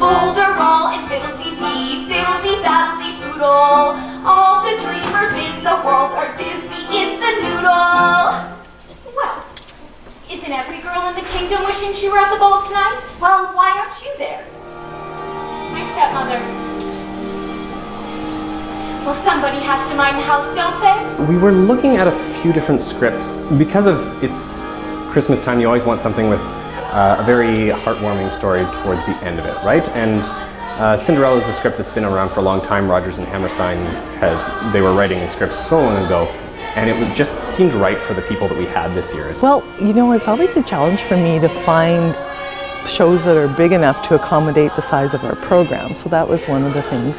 Folderol and fiddle-dee-dee, fiddle-dee-faddle-dee-poodle. All the dreamers in the world are dizzy in the noodle. Well, isn't every girl in the kingdom wishing she were at the ball tonight? Well, why aren't you there? My stepmother. Well, somebody has to mind the house, don't they? We were looking at a few different scripts. Because of it's Christmas time, you always want something with a very heartwarming story towards the end of it, right? And Cinderella is a script that's been around for a long time. Rodgers and Hammerstein they were writing the scripts so long ago, and it just seemed right for the people that we had this year. Well, you know, it's always a challenge for me to find shows that are big enough to accommodate the size of our program, so that was one of the things.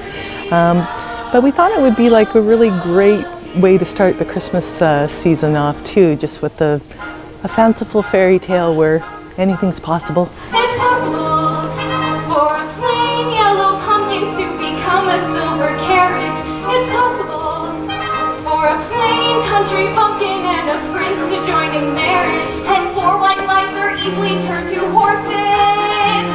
But we thought it would be like a really great way to start the Christmas season off too, just with a fanciful fairy tale where anything's possible. It's possible for a plain yellow pumpkin to become a silver carriage. It's possible for a plain country bumpkin and a prince to join in marriage. And 4 white mice are easily turned to horses.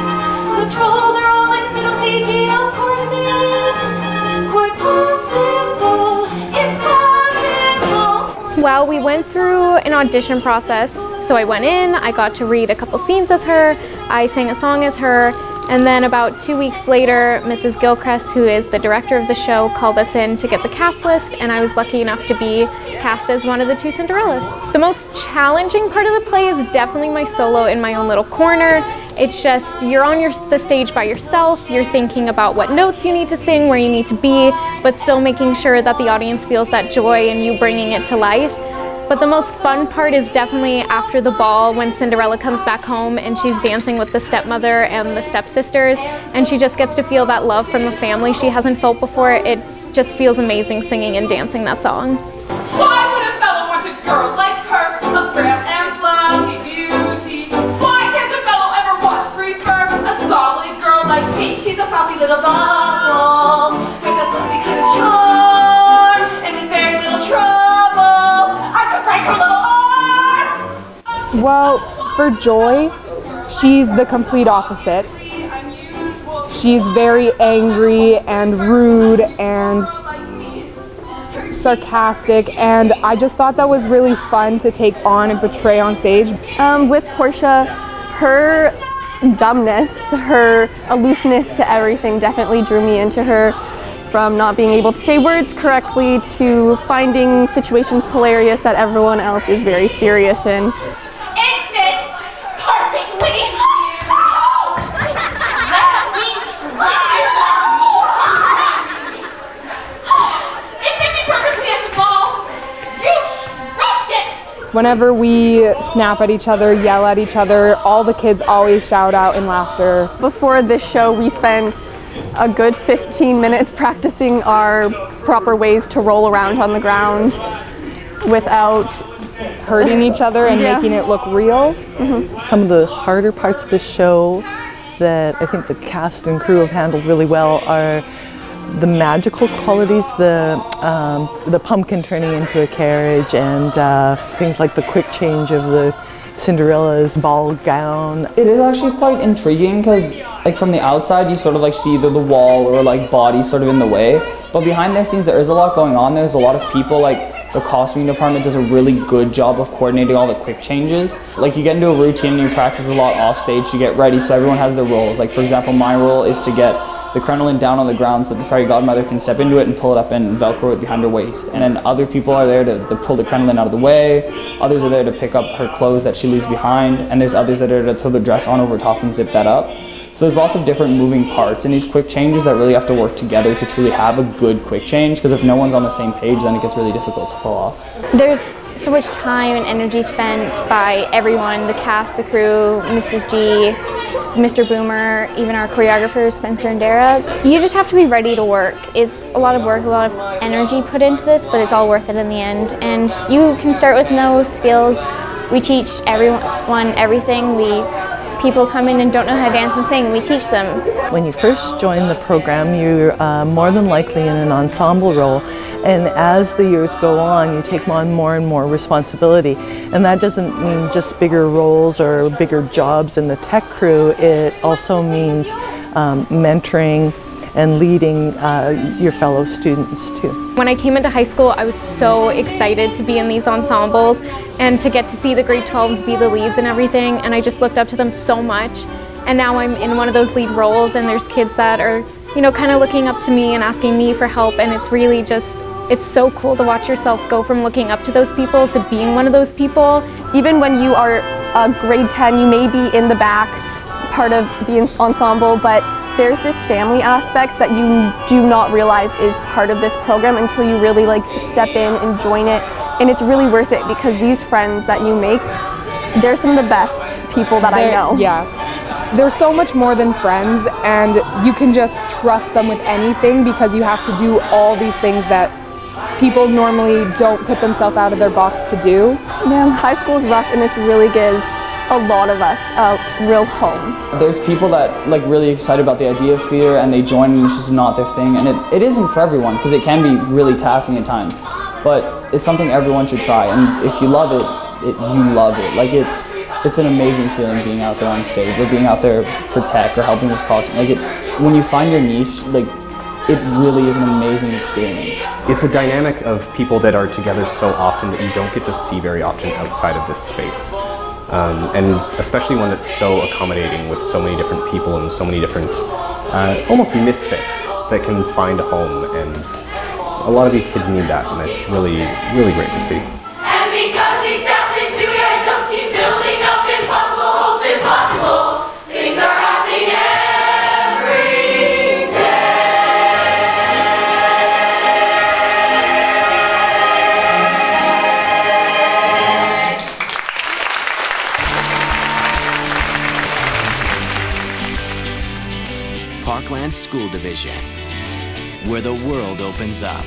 So Folderol and fiddle-dee-dee, of course it's quite possible. It's possible. Well, we went through an audition process. So I went in, I got to read a couple scenes as her, I sang a song as her, and then about 2 weeks later, Mrs. Gilchrist, who is the director of the show, called us in to get the cast list, and I was lucky enough to be cast as one of the 2 Cinderellas. The most challenging part of the play is definitely my solo in my own little corner. It's just, you're on the stage by yourself, you're thinking about what notes you need to sing, where you need to be, but still making sure that the audience feels that joy and you bringing it to life. But the most fun part is definitely after the ball when Cinderella comes back home and she's dancing with the stepmother and the stepsisters, and she just gets to feel that love from the family she hasn't felt before. It just feels amazing singing and dancing that song. Why would a fellow want a girl like her, a frail and fluffy beauty? Why can't a fellow ever want to prefer a solid girl like me? She's a frothy little bubble with a flimsy kind of charm and with very little trouble. Well, for Joy, she's the complete opposite. She's very angry and rude and sarcastic, and I just thought that was really fun to take on and portray on stage. With Portia, her dumbness, her aloofness to everything definitely drew me into her. From not being able to say words correctly to finding situations hilarious that everyone else is very serious in. It fits perfectly. Let me try. It fit me perfectly at the ball. You dropped it. Whenever we snap at each other, yell at each other, all the kids always shout out in laughter. Before this show, we spent a good 15 minutes practicing our proper ways to roll around on the ground without hurting each other and making it look real. Some of the harder parts of the show that I think the cast and crew have handled really well are the magical qualities, the pumpkin turning into a carriage, and things like the quick change of the Cinderella's ball gown. It is actually quite intriguing because, like, from the outside you sort of like see either the wall or like body sort of in the way, but behind the scenes there is a lot going on. There's a lot of people. Like, the costuming department does a really good job of coordinating all the quick changes. Like, you get into a routine and you practice a lot off stage to get ready, so everyone has their roles. Like, for example, my role is to get the crinoline down on the ground so that the fairy godmother can step into it and pull it up and velcro it behind her waist. And then other people are there to pull the crinoline out of the way. Others are there to pick up her clothes that she leaves behind. And there's others that are there to throw the dress on over top and zip that up. So there's lots of different moving parts in these quick changes that really have to work together to truly have a good quick change, because if no one's on the same page, then it gets really difficult to pull off. There's so much time and energy spent by everyone, the cast, the crew, Mrs. G, Mr. Boomer, even our choreographers, Spencer and Dara. You just have to be ready to work. It's a lot of work, a lot of energy put into this, but it's all worth it in the end. And you can start with no skills. We teach everyone everything. People come in and don't know how to dance and sing, and we teach them. When you first join the program, you're more than likely in an ensemble role, and as the years go on, you take on more and more responsibility. And that doesn't mean just bigger roles or bigger jobs in the tech crew. It also means mentoring and leading your fellow students too. When I came into high school, I was so excited to be in these ensembles and to get to see the grade 12s be the leads and everything, and I just looked up to them so much. And now I'm in one of those lead roles, and there's kids that are, you know, kind of looking up to me and asking me for help, and it's really just, it's so cool to watch yourself go from looking up to those people to being one of those people. Even when you are grade 10, you may be in the back part of the ensemble, but there's this family aspect that you do not realize is part of this program until you really like step in and join it. And it's really worth it because these friends that you make, they're some of the best people that I know. Yeah. They're so much more than friends, and you can just trust them with anything because you have to do all these things that people normally don't put themselves out of their box to do. Yeah, high school is rough, and this really gives a lot of us a real home. There's people that like really excited about the idea of theater and they join and it's just not their thing, and it isn't for everyone because it can be really taxing at times, but it's something everyone should try, and if you love it, you love it. Like it's an amazing feeling being out there on stage or being out there for tech or helping with costume. Like when you find your niche, like it really is an amazing experience. It's a dynamic of people that are together so often that you don't get to see very often outside of this space. And especially one that's so accommodating with so many different people and so many different almost misfits that can find a home, and a lot of these kids need that, and it's really, really great to see. And because he's adapted to your adults keep building up impossible hopes impossible, things are happening every day. Parkland School Division, where the world opens up.